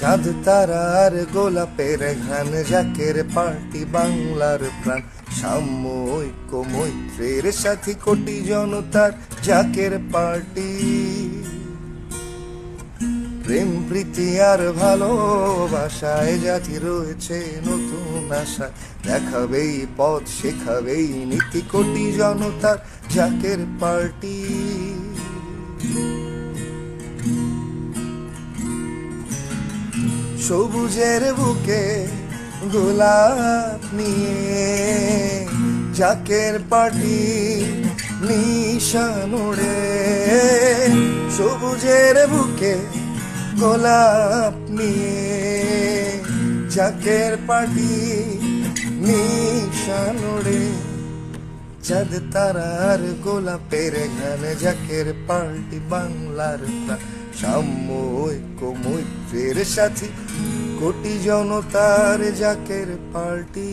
চাঁদ তারার গোলাপের ঘ্রাণ, জাকের পার্টি বাংলার প্রাণ। সাম্য ঐক্য মৈত্রের সাথী কোটি জনতার জাকের পার্টি। প্রেম প্রীতি আর ভালোবাসায় জাতি রয়েছে নতুন আশা, দেখাবেই পথ শেখাবেই নীতি কোটি জনতার জাকের পার্টি। সবুজের বুকে গোলাপ নিয়ে জাকের পার্টি নিশান ওড়ে। সবুজের বুকে গোলাপ নিয়ে জাকের পার্টি নিশান ওড়ে। চাঁদ তারার গোলাপের ঘ্রাণ, জাকের পার্টি বাংলার প্রাণ। সাম্য ঐক্য মৈত্রের সাথী কোটি জনতার জাকের পার্টি।